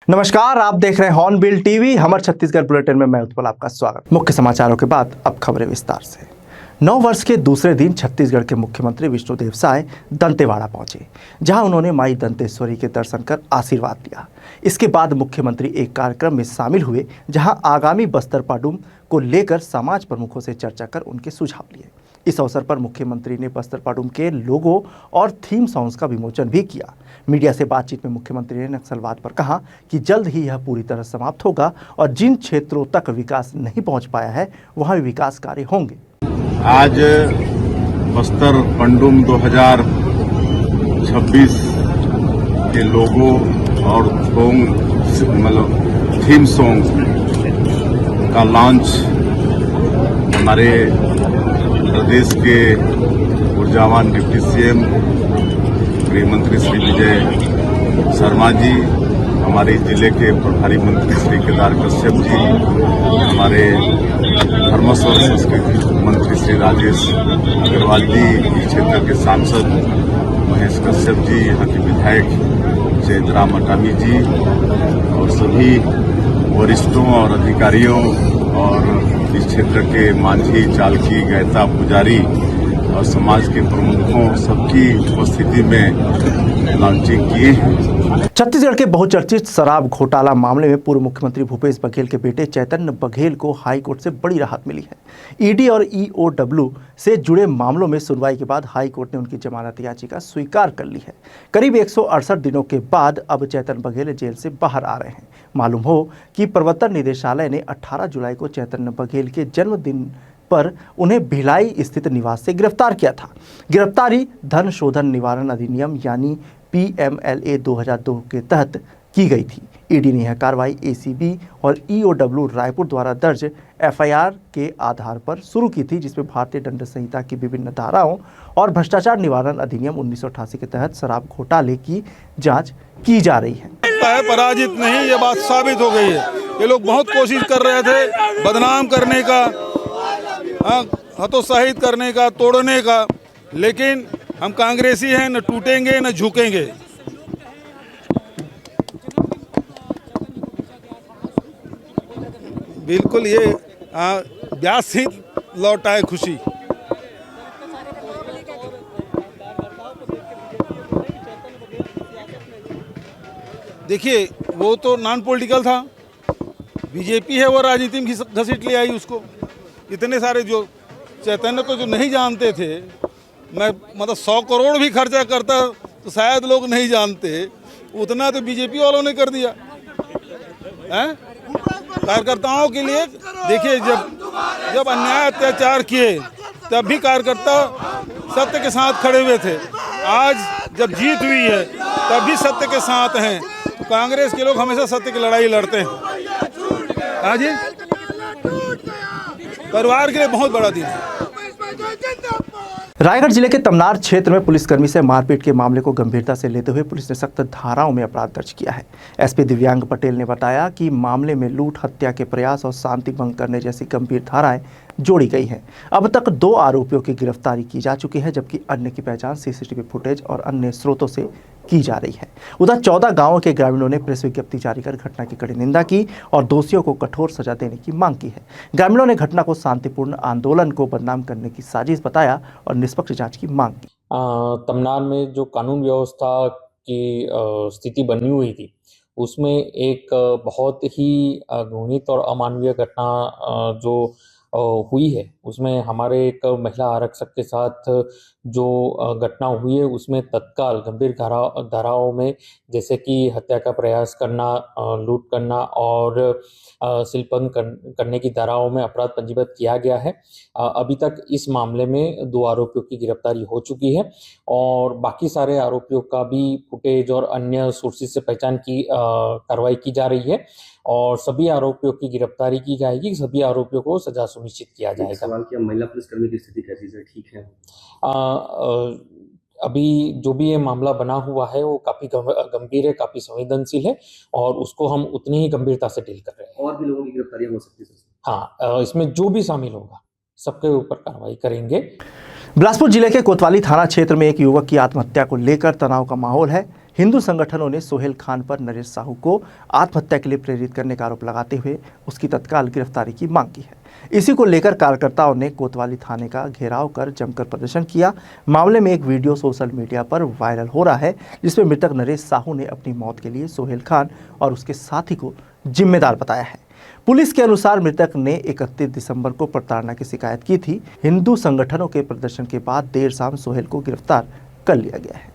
नमस्कार, आप देख रहे हैं हॉर्नबिल टीवी। हमर छत्तीसगढ़ बुलेटिन में मैं उत्पल आपका स्वागत। मुख्य समाचारों के बाद अब खबरें विस्तार से। 9 वर्ष के दूसरे दिन छत्तीसगढ़ के मुख्यमंत्री विष्णुदेव साय दंतेवाड़ा पहुंचे, जहां उन्होंने माई दंतेश्वरी के दर्शन कर आशीर्वाद लिया। इसके बाद मुख्यमंत्री एक कार्यक्रम में शामिल हुए, जहां आगामी बस्तर पाडुम को लेकर समाज प्रमुखों से चर्चा कर उनके सुझाव लिए। इस अवसर पर मुख्यमंत्री ने बस्तर पाडुम के लोगो और थीम सॉन्ग्स का विमोचन भी किया। मीडिया से बातचीत में मुख्यमंत्री ने नक्सलवाद पर कहा कि जल्द ही यह पूरी तरह समाप्त होगा और जिन क्षेत्रों तक विकास नहीं पहुंच पाया है वहां भी विकास कार्य होंगे। आज बस्तर पाडुम 2026 के लोगो और थीम सॉन्ग का लॉन्च हमारे प्रदेश के ऊर्जावान डिप्टी सीएम गृह मंत्री श्री विजय शर्मा जी, हमारे जिले के प्रभारी मंत्री श्री केदार कश्यप जी, हमारे धर्मस्व और संस्कृति मंत्री श्री राजेश अग्रवाल जी, इस क्षेत्र के सांसद महेश कश्यप जी, यहाँ के विधायक जयराम अटामी जी और सभी वरिष्ठों और अधिकारियों और इस क्षेत्र के मांझी, चालकी, गायता, पुजारी और समाज के प्रमुखों सबकी उपस्थिति में लॉन्चिंग किए हैं। छत्तीसगढ़ के बहुचर्चित शराब घोटाला मामले में पूर्व मुख्यमंत्री भूपेश बघेल के बेटे चैतन्य बघेल को हाई कोर्ट से बड़ी राहत मिली है। ईडी और ईओडब्ल्यू से जुड़े मामलों में सुनवाई के बाद हाई कोर्ट ने उनकी जमानत याचिका स्वीकार कर ली है। करीब 168 दिनों के बाद अब चैतन्य बघेल जेल से बाहर आ रहे हैं। मालूम हो कि प्रवर्तन निदेशालय ने 18 जुलाई को चैतन्य बघेल के जन्मदिन पर उन्हें भिलाई स्थित निवास से गिरफ्तार किया था। गिरफ्तारी धन शोधन निवारण अधिनियम यानी PMLA 2002 के तहत की गई थी। ईडी ने यह कार्रवाई ACB और EOW रायपुर द्वारा दर्ज FIR के आधार पर शुरू की थी, जिसमें भारतीय दंड संहिता की विभिन्न धाराओं और भ्रष्टाचार निवारण अधिनियम 1988 के तहत शराब घोटाले की जांच की जा रही है। पराजित नहीं, ये बात साबित हो गई है। ये लोग बहुत कोशिश कर रहे थे बदनाम करने का, हतोत्साहित करने का, तोड़ने का, लेकिन हम कांग्रेसी हैं, न टूटेंगे न झुकेंगे। बिल्कुल, ये ब्यास ही लौट आए खुशी। देखिए, वो तो नॉन पॉलिटिकल था, बीजेपी है, वो राजनीति में घसीट ले आई उसको। इतने सारे जो चैतन्य को जो नहीं जानते थे, मैं मतलब 100 करोड़ भी खर्चा करता तो शायद लोग नहीं जानते, उतना तो बीजेपी वालों ने कर दिया हैं कार्यकर्ताओं के लिए। देखिए, जब अन्याय अत्याचार किए तब भी कार्यकर्ता सत्य के साथ खड़े हुए थे। आज जब जीत हुई है तब भी सत्य के साथ हैं। तो कांग्रेस के लोग हमेशा सत्य की लड़ाई लड़ते हैं। हाँ जी, परिवार के लिए बहुत बड़ा दिन है। रायगढ़ जिले के तमनार क्षेत्र में पुलिसकर्मी से मारपीट के मामले को गंभीरता से लेते हुए पुलिस ने सख्त धाराओं में अपराध दर्ज किया है। SP दिव्यांग पटेल ने बताया कि मामले में लूट, हत्या के प्रयास और शांति भंग करने जैसी गंभीर धाराएं जोड़ी गई हैं। अब तक 2 आरोपियों की गिरफ्तारी की जा चुकी है, जबकि अन्य की पहचान CCTV फुटेज और अन्य स्रोतों से की जा रही है। उधर 14 गांवों के ग्रामीणों ने प्रेस विज्ञप्ति जारी कर घटना की कड़ी निंदा की और दोषियों को कठोर सजा देने की मांग की है। ग्रामीणों ने घटना को शांतिपूर्ण आंदोलन को बदनाम करने की साजिश बताया और निष्पक्ष जांच की मांग की। तमनार में जो कानून व्यवस्था की स्थिति बनी हुई थी, उसमें एक बहुत ही घृणित और अमानवीय घटना जो हुई है, उसमें हमारे एक महिला आरक्षक के साथ जो घटना हुई है, उसमें तत्काल गंभीर धाराओं में जैसे कि हत्या का प्रयास करना, लूट करना और शिल्पन करने की धाराओं में अपराध पंजीबद्ध किया गया है। अभी तक इस मामले में 2 आरोपियों की गिरफ्तारी हो चुकी है और बाकी सारे आरोपियों का भी फुटेज और अन्य सोर्सेज से पहचान की कार्रवाई की जा रही है और सभी आरोपियों की गिरफ्तारी की जाएगी। सभी आरोपियों को सजा सुनिश्चित किया जाएगा। सवाल किया, महिला पुलिसकर्मी की स्थिति कैसी है? ठीक है? अभी जो भी ये मामला बना हुआ है वो काफी गंभीर है, काफी संवेदनशील है और उसको हम उतनी ही गंभीरता से डील कर रहे हैं। और भी लोगों की गिरफ्तारियां हो सकती है? हाँ, इसमें जो भी शामिल होगा सबके ऊपर कार्रवाई करेंगे। बिलासपुर जिले के कोतवाली थाना क्षेत्र में एक युवक की आत्महत्या को लेकर तनाव का माहौल है। हिंदू संगठनों ने सोहेल खान पर नरेश साहू को आत्महत्या के लिए प्रेरित करने का आरोप लगाते हुए उसकी तत्काल गिरफ्तारी की मांग की है। इसी को लेकर कार्यकर्ताओं ने कोतवाली थाने का घेराव कर जमकर प्रदर्शन किया। मामले में एक वीडियो सोशल मीडिया पर वायरल हो रहा है, जिसमें मृतक नरेश साहू ने अपनी मौत के लिए सोहेल खान और उसके साथी को जिम्मेदार बताया है। पुलिस के अनुसार मृतक ने 31 दिसंबर को प्रताड़ना की शिकायत की थी। हिंदू संगठनों के प्रदर्शन के बाद देर शाम सोहेल को गिरफ्तार कर लिया गया है।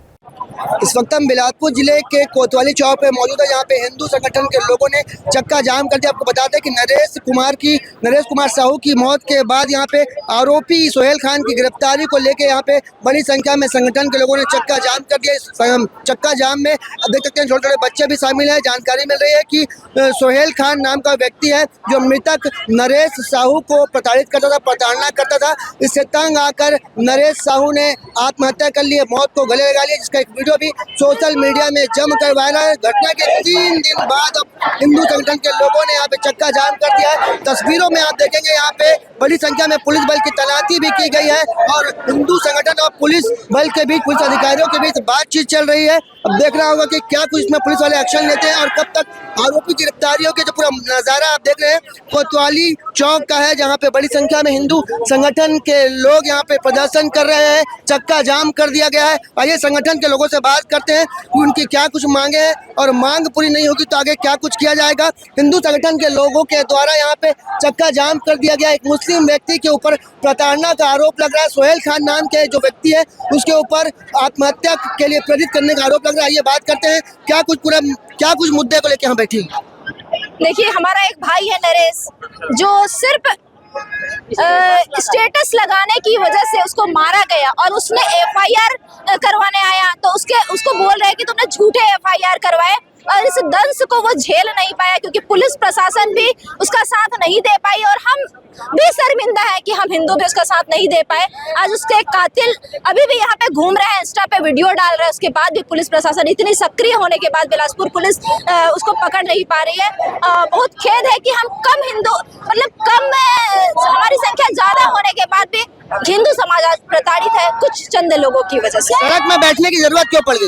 इस वक्त हम बिलासपुर जिले के कोतवाली चौक पे मौजूद है, यहाँ पे हिंदू संगठन के लोगों ने चक्का जाम कर दिया। आपको बता दें कि नरेश कुमार साहू की मौत के बाद यहाँ पे आरोपी सोहेल खान की गिरफ्तारी को लेके यहाँ पे बड़ी संख्या में संगठन के लोगों ने चक्का जाम कर दिया। इस चक्का जाम में अब देख सकते हैं छोटे छोटे बच्चे भी शामिल हैं। जानकारी मिल रही है कि सोहेल खान नाम का व्यक्ति है जो मृतक नरेश साहू को प्रताड़ित करता था, प्रताड़ना करता था। इससे तंग आकर नरेश साहू ने आत्महत्या कर ली, मौत को गले लगा लिया, जिसका एक वीडियो भी सोशल मीडिया में जमकर वायरल है। घटना के 3 दिन बाद अब हिंदू संगठन के लोगों ने यहाँ पे चक्का जाम कर दिया है। तस्वीरों में आप देखेंगे यहाँ पे बड़ी संख्या में पुलिस बल की तैनाती भी की गई है और हिंदू संगठन और पुलिस बल के बीच, पुलिस अधिकारियों के बीच बातचीत चल रही है। अब देखना होगा कि क्या कुछ इसमें पुलिस वाले एक्शन लेते हैं और कब तक आरोपी गिरफ्तारी होगी। जो पूरा नजारा आप देख रहे हैं कोतवाली चौक का है, जहाँ पे बड़ी संख्या में हिंदू संगठन के लोग यहाँ पे प्रदर्शन कर रहे हैं। चक्का जाम कर दिया गया है। आइए संगठन के लोगों से बात करते हैं कि उनकी क्या कुछ मांगे हैं और मांग पूरी नहीं होगी तो आगे क्या कुछ किया जाएगा। हिंदू संगठन के लोगों के द्वारा यहाँ पे चक्का जाम कर दिया गया। एक मुस्लिम व्यक्ति के ऊपर प्रताड़ना का आरोप लग रहा है। सोहेल खान नाम के जो व्यक्ति है उसके ऊपर आत्महत्या के लिए प्रेरित करने का आरोप लग रहा है। ये बात करते हैं क्या कुछ मुद्दे को लेकर यहाँ बैठी। देखिए, हमारा एक भाई है नरेश, जो सिर्फ स्टेटस लगाने की वजह से उसको मारा गया और उसने एफआईआर करवाने आया तो उसको बोल रहे हैं कि तुमने झूठे एफआईआर करवाए और इस दंश को वो झेल नहीं पाया क्योंकि पुलिस प्रशासन भी उसका साथ नहीं दे पाई और हम भी शर्मिंदा है कि हम हिंदू भी उसका साथ नहीं दे पाए। आज उसके कातिल अभी भी यहाँ पे घूम रहे हैं, इंस्टा पे वीडियो डाल रहे हैं, उसके बाद भी पुलिस प्रशासन इतनी सक्रिय होने के बाद बिलासपुर पुलिस उसको पकड़ नहीं पा रही है। बहुत खेद है कि हम हमारी संख्या ज्यादा होने के बाद भी हिंदू समाज आज प्रताड़ित है कुछ चंद लोगों की वजह से। सड़क में बैठने की जरूरत क्यों पड़ गई?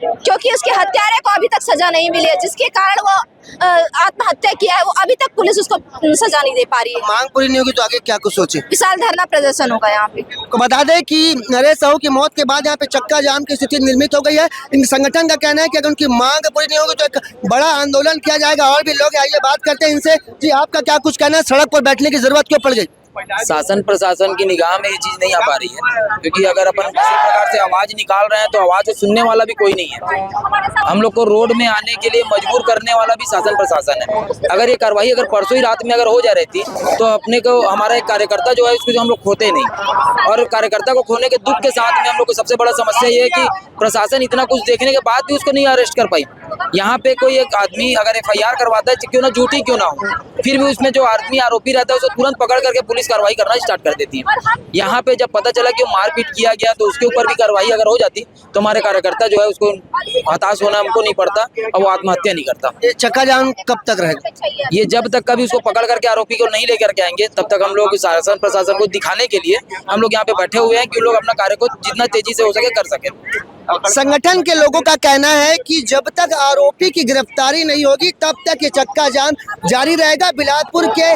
क्योंकि उसके हत्यारे को अभी तक सजा नहीं मिली है, जिसके कारण वो आत्महत्या किया है। वो अभी तक पुलिस उसको सजा नहीं दे पा रही है। मांग पूरी नहीं होगी तो आगे क्या कुछ सोचे? विशाल धरना प्रदर्शन होगा यहाँ पे। तो बता दें कि नरेश साहू की मौत के बाद यहाँ पे चक्का जाम की स्थिति निर्मित हो गई है। इन संगठन का कहना है कि अगर उनकी मांग पूरी नहीं होगी तो एक बड़ा आंदोलन किया जाएगा। और भी लोग आइए बात करते हैं इनसे। जी, आपका क्या कुछ कहना है? सड़क पर बैठने की जरूरत क्यों पड़ गई? शासन प्रशासन की निगाह में ये चीज नहीं आ पा रही है, क्योंकि अगर अपन किसी प्रकार से आवाज निकाल रहे हैं तो आवाज सुनने वाला भी कोई नहीं है। हम लोग को रोड में आने के लिए मजबूर करने वाला भी शासन प्रशासन है। अगर ये कार्रवाई अगर परसों ही रात में अगर हो जा रही थी तो अपने को हमारा एक कार्यकर्ता जो है उसको हम लोग खोते नहीं, और कार्यकर्ता को खोने के दुख के साथ में हम लोग को सबसे बड़ा समस्या ये है कि प्रशासन इतना कुछ देखने के बाद भी उसको नहीं अरेस्ट कर पाई। यहाँ पे कोई एक आदमी अगर FIR करवाता है, क्यों ना झूठी क्यों ना हो, फिर भी उसमें जो आदमी आरोपी रहता है उसको तुरंत पकड़ करके पुलिस कार्रवाई करना स्टार्ट कर देती है। यहाँ पे जब पता चला कि मारपीट किया गया तो उसके ऊपर भी कार्रवाई अगर हो जाती तो हमारे कार्यकर्ता जो है उसको हताश होना हमको नहीं पड़ता और वो आत्महत्या नहीं करता। ये चक्का जाम कब तक रहेगा? ये जब तक कभी उसको पकड़ करके आरोपी को नहीं लेकर के आएंगे तब तक हम लोग शासन प्रशासन को दिखाने के लिए हम लोग यहाँ पे बैठे हुए हैं कि लोग अपना कार्य को जितना तेजी से हो सके कर सके। संगठन के लोगों का कहना है कि जब तक आरोपी की गिरफ्तारी नहीं होगी तब तक ये चक्का जाम जारी रहेगा। बिलासपुर के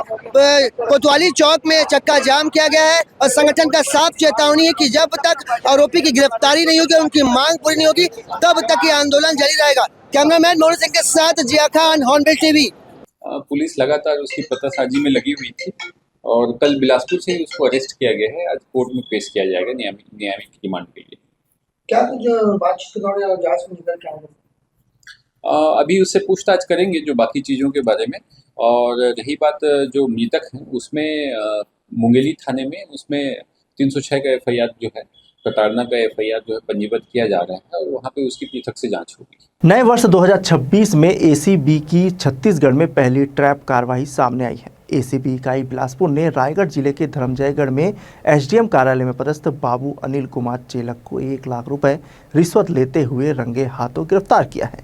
कोतवाली चौक में चक्का जाम किया गया है और संगठन का साफ चेतावनी है कि जब तक आरोपी की गिरफ्तारी नहीं होगी, उनकी मांग पूरी नहीं होगी, तब तक ये आंदोलन जारी रहेगा। कैमरामैन मोहन सिंह के साथ जिया खान, हॉर्नबिल टीवी। पुलिस लगातार उसकी पतासाजी में लगी हुई थी और कल बिलासपुर से ही उसको अरेस्ट किया गया है। आज कोर्ट में पेश किया जाएगा न्यायिक रिमांड के लिए। क्या कुछ बातचीत के दौरान जांच में निकल के आएगा? अभी उससे पूछताछ करेंगे जो बाकी चीज़ों के बारे में। और रही बात जो मृतक है उसमें मुंगेली थाने में उसमें 306 का FIR जो है, प्रताड़ना का FIR जो है पंजीबद्ध किया जा रहा है और वहाँ पे उसकी पृथक से जांच होगी। नए वर्ष 2026 में ACB की छत्तीसगढ़ में पहली ट्रैप कार्रवाई सामने आई है। ACB इकाई बिलासपुर ने रायगढ़ जिले के धर्मजयगढ़ में SDM कार्यालय में पदस्थ बाबू अनिल कुमार चेलक को 1 लाख रुपए रिश्वत लेते हुए रंगे हाथों गिरफ्तार किया है।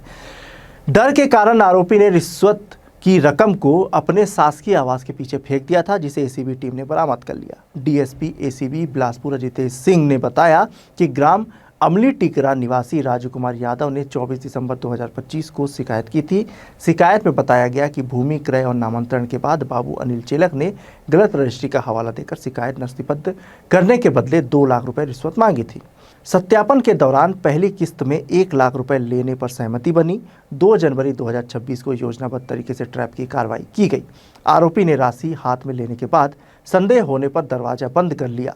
डर के कारण आरोपी ने रिश्वत की रकम को अपने शासकीय आवास के पीछे फेंक दिया था, जिसे ACB टीम ने बरामद कर लिया। DSP ACB बिलासपुर अजितेश सिंह ने बताया कि ग्राम अमली टिकरा निवासी राजू कुमार यादव ने 24 दिसंबर 2025 को शिकायत की थी। शिकायत में बताया गया कि भूमि क्रय और नामांतरण के बाद बाबू अनिल चेलक ने गलत रजिस्ट्री का हवाला देकर शिकायत नस्तीबद्ध करने के बदले 2 लाख रुपए रिश्वत मांगी थी। सत्यापन के दौरान पहली किस्त में 1 लाख रुपए लेने पर सहमति बनी। 2 जनवरी 2026 को योजनाबद्ध तरीके से ट्रैप की कार्रवाई की गई। आरोपी ने राशि हाथ में लेने के बाद संदेह होने पर दरवाजा बंद कर लिया,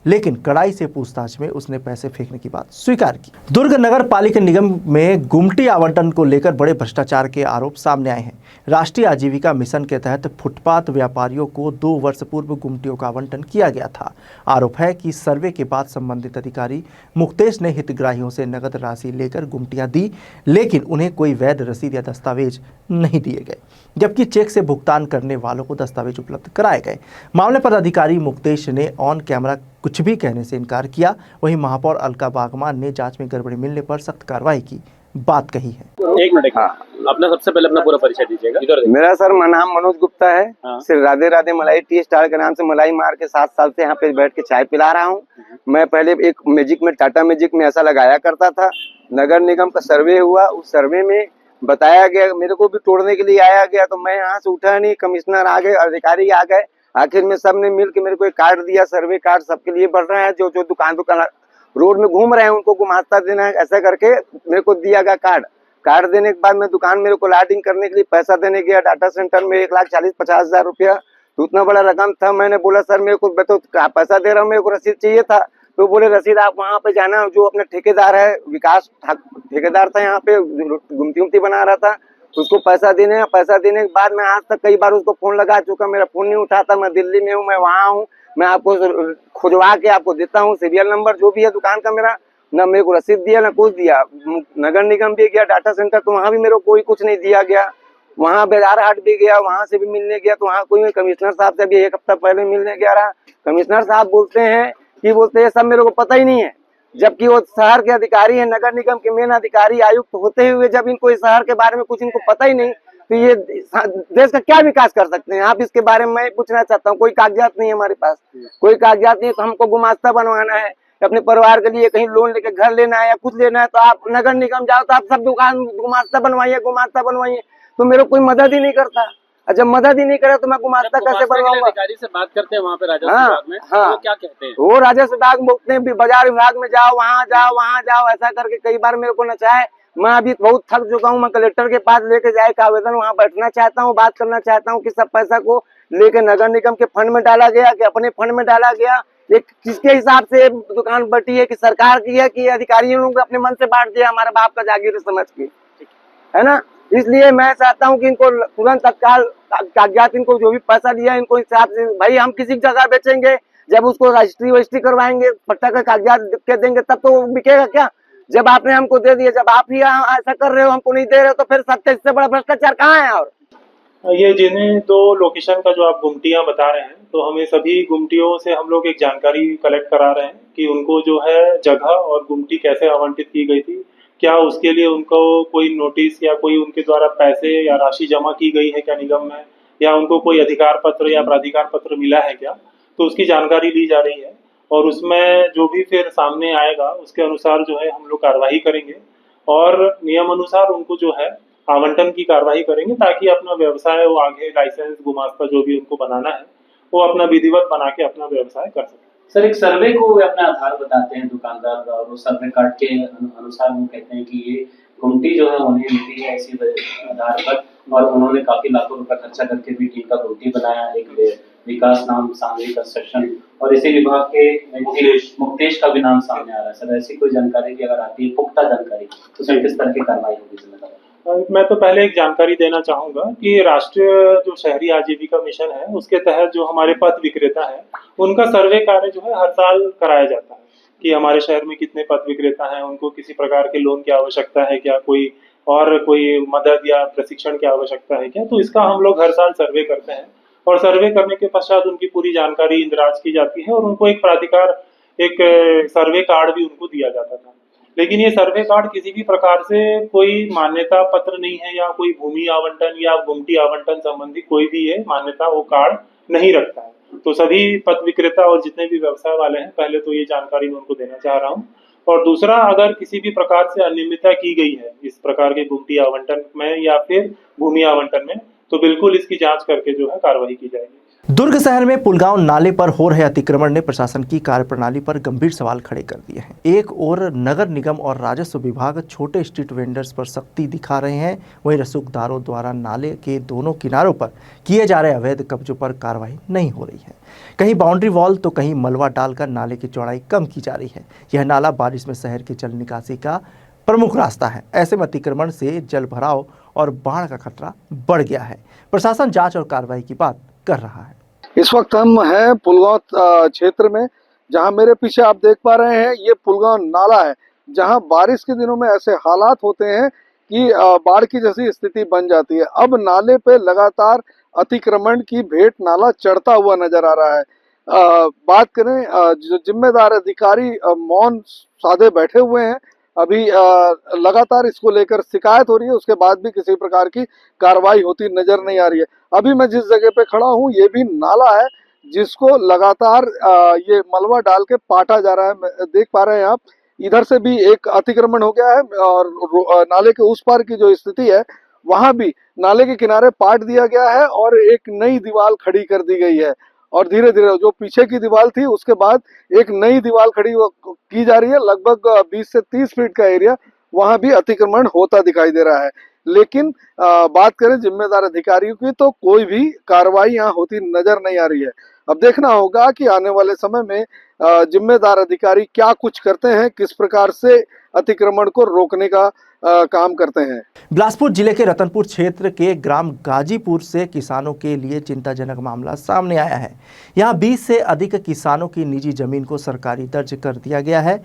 लेकिन कड़ाई से पूछताछ में उसने पैसे फेंकने की बात स्वीकार की। दुर्ग नगर पालिका निगम में गुमटी आवंटन को लेकर बड़े भ्रष्टाचार के आरोप सामने आए हैं। राष्ट्रीय आजीविका मिशन के तहत फुटपाथ व्यापारियों को 2 वर्ष पूर्व गुमटियों का आवंटन किया गया था। आरोप है कि सर्वे के बाद संबंधित अधिकारी मुक्तेश ने हितग्राहियों से नगद राशि लेकर गुमटियां दी, लेकिन उन्हें कोई वैध रसीद या दस्तावेज नहीं दिए गए, जबकि चेक से भुगतान करने वालों को दस्तावेज उपलब्ध कराए गए। मामले पर अधिकारी मुक्तेश ने ऑन कैमरा कुछ भी कहने से इनकार किया। वहीं महापौर अलका बागमान ने जांच में गड़बड़ी मिलने पर सख्त कार्रवाई की बात कही है। एक मिनट, हाँ, अपना सबसे पहले अपना पूरा परिचय दीजिएगा। मेरा सर नाम मनोज गुप्ता है। सिर्फ राधे राधे मलाई टी स्टार के नाम से मलाई मार के 7 साल से यहाँ पे बैठ के चाय पिला रहा हूँ। मैं पहले एक मैजिक में, टाटा मैजिक में ऐसा लगाया करता था। नगर निगम का सर्वे हुआ, उस सर्वे में बताया गया, मेरे को भी तोड़ने के लिए आया गया, तो मैं यहाँ से उठा नहीं। कमिश्नर आ गए, अधिकारी आ गए, आखिर में सबने मिल के मेरे को एक कार्ड दिया। सर्वे कार्ड सबके लिए बढ़ रहा है, जो जो दुकान रोड में घूम रहे हैं उनको गुमास्ता देना है, ऐसा करके मेरे को दिया गया कार्ड। कार्ड देने के बाद मैं दुकान, मेरे को लाइटिंग करने के लिए पैसा देने गया डाटा सेंटर में 1,40,50,000 रुपया। तो उतना बड़ा रकम था। मैंने बोला सर मेरे को तो पैसा दे रहा हूँ, मेरे को रसीद चाहिए था। तो बोले रसीद आप वहाँ पे जाना, जो अपना ठेकेदार है, विकास ठेकेदार था यहाँ पे, गुमती बना रहा था, उसको पैसा देने के बाद मैं आज तक कई बार उसको फोन लगा चुका, मेरा फोन नहीं उठाता। मैं दिल्ली में हूँ, मैं वहाँ हूँ, मैं आपको खुजवा के आपको देता हूँ सीरियल नंबर जो भी है दुकान का मेरा। ना मेरे को रसीद दिया, ना कुछ दिया। नगर निगम भी गया डाटा सेंटर, तो वहाँ भी मेरे को कोई कुछ नहीं दिया गया। वहाँ बाजार हाट भी गया, वहाँ से भी मिलने गया, तो वहाँ कोई कमिश्नर साहब से भी 1 हफ्ता पहले मिलने गया रहा। कमिश्नर साहब बोलते हैं सब मेरे को पता ही नहीं है, जबकि वो शहर के अधिकारी है, नगर निगम के मेन अधिकारी आयुक्त होते हुए जब इनको इस शहर के बारे में कुछ इनको पता ही नहीं, तो ये देश का क्या विकास कर सकते हैं? आप इसके बारे में मैं पूछना चाहता हूँ। कोई कागजात नहीं है हमारे पास, कोई कागजात नहीं है, तो हमको गुमास्ता बनवाना है, अपने परिवार के लिए कहीं लोन लेके घर लेना है या कुछ लेना है, तो आप नगर निगम जाओ तो आप सब दुकान गुमास्ता बनवाइए। तो मेरे कोई मदद ही नहीं करता। जब मदद ही नहीं करे तो मैं गुमास्ता कैसे बनवाऊंगा? अधिकारी से बात करते हैं वहाँ पे राजस्व विभाग में, वो क्या कहते हैं? वो राजस्व विभाग बोलते हैं बाजार विभाग में जाओ, वहाँ जाओ, ऐसा करके कई बार मेरे को नचाए। मैं अभी बहुत थक चुका हूँ। मैं कलेक्टर के पास लेके जाए का आवेदन, वहाँ बैठना चाहता हूँ, बात करना चाहता हूँ कि सब पैसा को लेके नगर निगम के फंड में डाला गया कि अपने फंड में डाला गया, ये किसके हिसाब से दुकान बटी है, कि सरकार की है कि अधिकारियों ने अपने मन से बांट दिया हमारे बाप का जागीर समझ के, है ना? इसलिए मैं चाहता हूँ कि इनको तुरंत तत्काल कागजात, इनको जो भी पैसा दिया इनको हिसाब से, भाई हम किसी जगह बेचेंगे, जब उसको रजिस्ट्री करवाएंगे, पट्टा का कागजात के देंगे, तब तो वो बिकेगा क्या? जब आपने हमको दे दिया, जब आप ही ऐसा कर रहे हो, हमको नहीं दे रहे हो, तो फिर सबसे इससे बड़ा भ्रष्टाचार कहाँ है? और ये जिन्हें 2 लोकेशन का जो आप गुमटियां बता रहे हैं, तो हमें सभी गुमटियों से हम लोग एक जानकारी कलेक्ट करा रहे हैं कि उनको जो है जगह और गुमटी कैसे आवंटित की गई थी, क्या उसके लिए उनको कोई नोटिस या कोई उनके द्वारा पैसे या राशि जमा की गई है क्या निगम में, या उनको कोई अधिकार पत्र या प्राधिकार पत्र मिला है क्या, तो उसकी जानकारी ली जा रही है। और उसमें जो भी फिर सामने आएगा उसके अनुसार जो है हम लोग कार्रवाई करेंगे और नियम अनुसार उनको जो है आवंटन की कार्रवाई करेंगे, ताकि अपना व्यवसाय वो आगे लाइसेंस गुमास्ता जो भी उनको बनाना है वो अपना विधिवत बना के अपना व्यवसाय कर सके। सर, एक सर्वे को वे अपना आधार बताते हैं दुकानदार, और वो सर्वे कार्ड के अनुसार वो कहते हैं कि ये गुमटी जो है उन्हें मिली है इसी आधार पर, और उन्होंने काफी लाखों रुपए खर्चा करके भी टीम का गुमटी बनाया, एक विकास नाम सांघी कंस्ट्रक्शन, और इसी विभाग के मुक्तेश का भी नाम सामने आ रहा है। सर, ऐसी कोई जानकारी की अगर आती है, पुख्ता जानकारी, तो सर किस तरह की कार्रवाई होगी? मैं तो पहले एक जानकारी देना चाहूंगा कि राष्ट्रीय जो शहरी आजीविका मिशन है उसके तहत जो हमारे पथ विक्रेता है उनका सर्वे कार्य जो है हर साल कराया जाता है कि हमारे शहर में कितने पथ विक्रेता हैं, उनको किसी प्रकार के लोन की आवश्यकता है क्या, कोई मदद या प्रशिक्षण की आवश्यकता है क्या। तो इसका हम लोग हर साल सर्वे करते हैं और सर्वे करने के पश्चात उनकी पूरी जानकारी इंदराज की जाती है और उनको एक प्राधिकार, एक सर्वे कार्ड भी उनको दिया जाता था। लेकिन ये सर्वे कार्ड किसी भी प्रकार से कोई मान्यता पत्र नहीं है या कोई भूमि आवंटन या गुमटी आवंटन संबंधी कोई भी ये मान्यता वो कार्ड नहीं रखता है। तो सभी पथ विक्रेता और जितने भी व्यवसाय वाले हैं, पहले तो ये जानकारी मैं उनको देना चाह रहा हूँ। और दूसरा, अगर किसी भी प्रकार से अनियमितता की गई है इस प्रकार के गुमटी आवंटन में या फिर भूमि आवंटन में, तो बिल्कुल इसकी जांच करके जो है कार्रवाई की जाएगी। दुर्ग शहर में पुलगांव नाले पर हो रहे अतिक्रमण ने प्रशासन की कार्यप्रणाली पर गंभीर सवाल खड़े कर दिए हैं। एक ओर नगर निगम और राजस्व विभाग छोटे स्ट्रीट वेंडर्स पर सख्ती दिखा रहे हैं, वहीं रसूखदारों द्वारा नाले के दोनों किनारों पर किए जा रहे अवैध कब्जों पर कार्रवाई नहीं हो रही है। कहीं बाउंड्री वॉल तो कहीं मलबा डालकर नाले की चौड़ाई कम की जा रही है। यह नाला बारिश में शहर की जल निकासी का प्रमुख रास्ता है। ऐसे में अतिक्रमण से जल भराव और बाढ़ का खतरा बढ़ गया है। प्रशासन जांच और कार्रवाई की बात कर रहा है। इस वक्त हम हैं पुलगांव क्षेत्र में, जहां मेरे पीछे आप देख पा रहे हैं ये पुलगांव नाला है, जहां बारिश के दिनों में ऐसे हालात होते हैं कि बाढ़ की जैसी स्थिति बन जाती है। अब नाले पे लगातार अतिक्रमण की भेंट नाला चढ़ता हुआ नजर आ रहा है। बात करें, जो जिम्मेदार अधिकारी मौन साधे बैठे हुए हैं। अभी लगातार इसको लेकर शिकायत हो रही है, उसके बाद भी किसी प्रकार की कार्रवाई होती नजर नहीं आ रही है। अभी मैं जिस जगह पे खड़ा हूँ ये भी नाला है जिसको लगातार ये मलबा डाल के पाटा जा रहा है। देख पा रहे हैं आप, इधर से भी एक अतिक्रमण हो गया है और नाले के उस पार की जो स्थिति है वहां भी नाले के किनारे पाट दिया गया है और एक नई दीवार खड़ी कर दी गई है। और धीरे धीरे जो पीछे की दीवार थी उसके बाद एक नई दीवार खड़ी की जा रही है। लगभग 20 से 30 फीट का एरिया वहां भी अतिक्रमण होता दिखाई दे रहा है। लेकिन बात करें जिम्मेदार अधिकारियों की तो कोई भी कार्रवाई यहाँ होती नजर नहीं आ रही है। अब देखना होगा कि आने वाले समय में जिम्मेदार अधिकारी क्या कुछ करते हैं, किस प्रकार से अतिक्रमण को रोकने का काम करते हैं। बिलासपुर जिले के रतनपुर क्षेत्र के ग्राम गाजीपुर से किसानों के लिए चिंताजनक मामला सामने आया है। यहाँ 20 से अधिक किसानों की निजी जमीन को सरकारी दर्ज कर दिया गया है।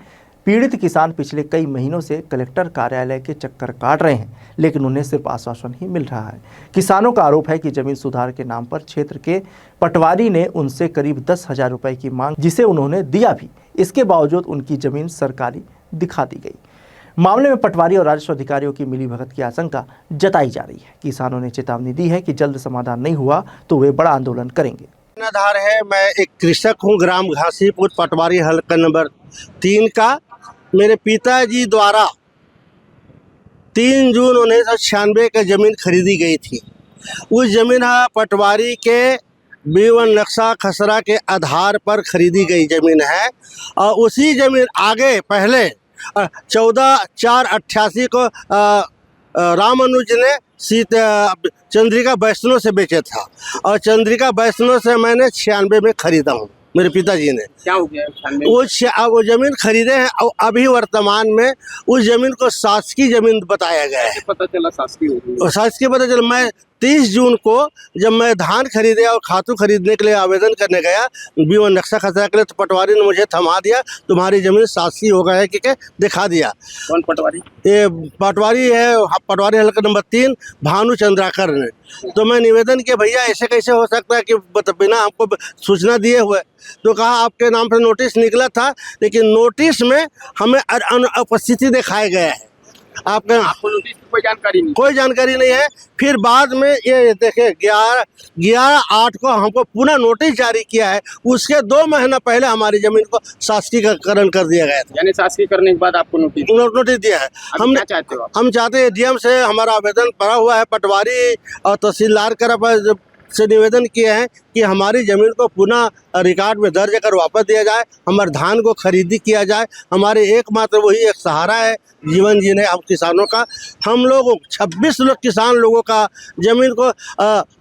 पीड़ित किसान पिछले कई महीनों से कलेक्टर कार्यालय के चक्कर काट रहे हैं, लेकिन उन्हें सिर्फ आश्वासन ही मिल रहा है। किसानों का आरोप है कि जमीन सुधार के नाम पर क्षेत्र के पटवारी ने उनसे करीब 10,000 रुपए की मांग, जिसे उन्होंने दिया भी। इसके बावजूद उनकी जमीन सरकारी दिखा दी गई। मामले में पटवारी और राजस्व अधिकारियों की मिलीभगत की आशंका जताई जा रही है। किसानों ने चेतावनी दी है कि जल्द समाधान नहीं हुआ तो वे बड़ा आंदोलन करेंगे। आधार है, मैं एक कृषक हूँ, ग्राम घासीपुर, पटवारी हल्का नंबर 3 का। मेरे पिताजी द्वारा 3 जून 1996 का जमीन खरीदी गई थी। उस जमीन पटवारी के B1 नक्शा खसरा के आधार पर खरीदी गई जमीन है। और उसी जमीन आगे पहले 14/4/88 को रामानुज ने चंद्रिका वैष्णो से बेचे था और चंद्रिका वैष्णो से मैंने 96 में खरीदा हूँ। मेरे पिताजी ने क्या हो गया वो जमीन खरीदे हैं और अभी वर्तमान में उस जमीन को शासकीय जमीन बताया गया है। पता चला शासकीय शासकीय पता चला। मैं 30 जून को जब मैं धान खरीदे और खातू खरीदने के लिए आवेदन करने गया B1 नक्शा खसरा के लिए, तो पटवारी ने मुझे थमा दिया, तुम्हारी जमीन शासकीय हो गया है कि दिखा दिया। कौन पटवारी? ये पटवारी है, पटवारी हल्का नंबर 3 भानु चंद्राकर ने। तो मैं निवेदन किया, भैया ऐसे कैसे हो सकता है कि बिना आपको सूचना दिए हुए। तो कहा आपके नाम पर नोटिस निकला था, लेकिन नोटिस में हमें अनुपस्थिति दिखाया गया है। आपको नोटिस की कोई जानकारी नहीं है। फिर बाद में ये देखे 11/8 को हमको पुनः नोटिस जारी किया है। उसके 2 महीना पहले हमारी जमीन को शासकीयकरण कर दिया गया था। यानी शासकीय करने के बाद आपको नोटिस दिया है। हम चाहते हैं डीएम से हमारा आवेदन पड़ा हुआ है, पटवारी और तहसीलदार कर से निवेदन किए हैं कि हमारी ज़मीन को पुनः रिकॉर्ड में दर्ज कर वापस दिया जाए, हमारे धान को खरीदी किया जाए। हमारे एकमात्र वही एक सहारा है जीवन जीने हम किसानों का। हम लोग 26 लोग किसान लोगों का ज़मीन को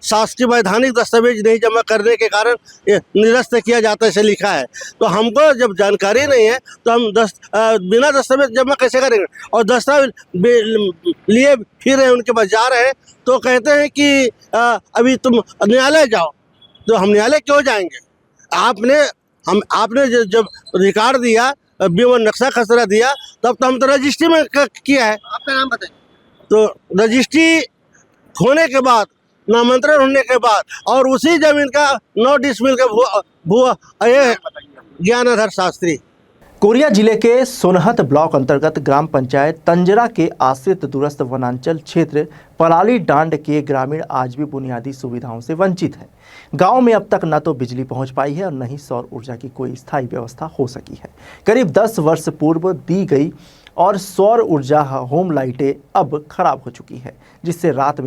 शासकीय वैधानिक दस्तावेज नहीं जमा करने के कारण निरस्त किया जाता है, ऐसे लिखा है। तो हमको जब जानकारी नहीं है तो हम बिना दस्तावेज जमा कैसे करेंगे? और दस्तावेज लिए फिर उनके पास जा रहे हैं तो कहते हैं कि अभी तुम न्यायालय जाओ। तो हम न्यायालय क्यों जाएंगे? आपने जब रिकॉर्ड दिया, B1 नक्शा खसरा दिया, तब तो हम तो रजिस्ट्री में किया है। आपका नाम बताइए। तो रजिस्ट्री होने के बाद, नामांतरण होने के बाद, और उसी जमीन का 9 डिसमिल का भूआ ज्ञानाधर शास्त्री। कोरिया जिले के सोनहत ब्लॉक अंतर्गत ग्राम पंचायत तंजरा के आश्रित दूरस्थ वनांचल क्षेत्र पलाली डांड के ग्रामीण आज भी बुनियादी सुविधाओं से वंचित हैं। गांव में अब तक न तो बिजली पहुंच पाई है और न ही सौर ऊर्जा की कोई स्थायी व्यवस्था हो सकी है। करीब 10 वर्ष पूर्व दी गई और सौर ऊर्जा होम लाइटें अब खराब हो चुकी है, जिससे रात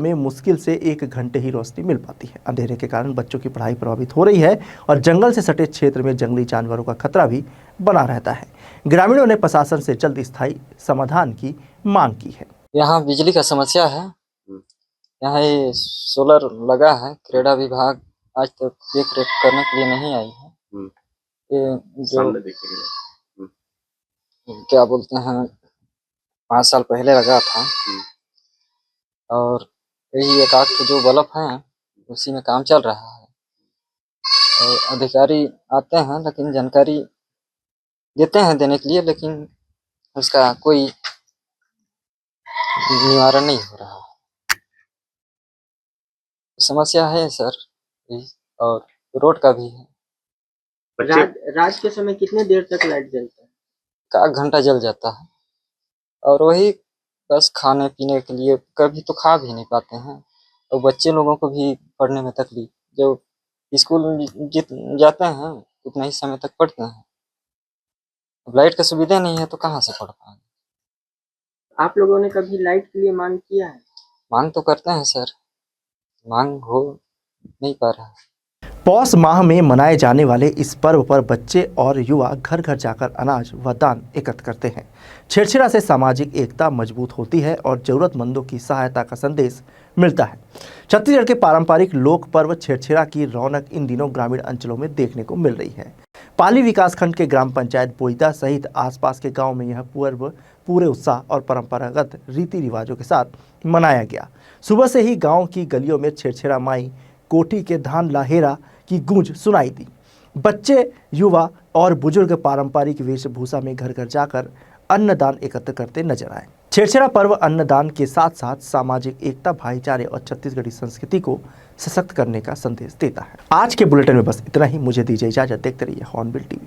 में मुश्किल से 1 घंटे ही रोशनी मिल पाती है। अंधेरे के कारण बच्चों की पढ़ाई प्रभावित हो रही है और जंगल से सटे क्षेत्र में जंगली जानवरों का खतरा भी बना रहता है। ग्रामीणों ने प्रशासन से जल्द स्थायी समाधान की मांग की है। यहाँ बिजली का समस्या है। यहाँ ये सोलर लगा है, क्रीड़ा विभाग आज तक देख रेख करने के लिए नहीं आई है। ये जो क्या बोलते हैं 5 साल पहले लगा था और यही 1 आध जो बल्ब हैं उसी में काम चल रहा है और अधिकारी आते हैं लेकिन जानकारी देते हैं देने के लिए, लेकिन उसका कोई निवारण नहीं हो रहा। समस्या है सर, और रोड का भी है। रात के समय कितने देर तक लाइट जलता है? 1 घंटा जल जाता है और वही बस खाने पीने के लिए, कभी तो खा भी नहीं पाते हैं और बच्चे लोगों को भी पढ़ने में तकलीफ, जो स्कूल जाते हैं उतना ही समय तक पढ़ते हैं। अब लाइट का सुविधा नहीं है तो कहाँ से पढ़ पाएंगे। आप लोगों ने कभी लाइट के लिए मांग किया है? मांग तो करते हैं सर, मांग हो नहीं पा रहा है। पौष माह में मनाए जाने वाले इस पर्व पर बच्चे और युवा घर घर जाकर अनाज व दान एकत्र करते हैं। छेरछेरा से सामाजिक एकता मजबूत होती है और जरूरतमंदों की सहायता का संदेश मिलता है। छत्तीसगढ़ के पारंपरिक लोक पर्व छेरछेरा की रौनक इन दिनों ग्रामीण अंचलों में देखने को मिल रही है। पाली विकासखंड के ग्राम पंचायत बोईदा सहित आसपास के गाँव में यह पर्व पूरे उत्साह और परंपरागत रीति रिवाजों के साथ मनाया गया। सुबह से ही गाँव की गलियों में छेरछेरा माई कोठी के धान लाहेरा की गूंज सुनाई दी। बच्चे, युवा और बुजुर्ग पारंपरिक वेशभूषा में घर घर जाकर अन्नदान एकत्र करते नजर आए। छेरछेरा पर्व अन्नदान के साथ साथ सामाजिक एकता, भाईचारे और छत्तीसगढ़ी संस्कृति को सशक्त करने का संदेश देता है। आज के बुलेटिन में बस इतना ही। मुझे दीजिए इजाजत। देखते रहिए हॉर्नबिल टीवी।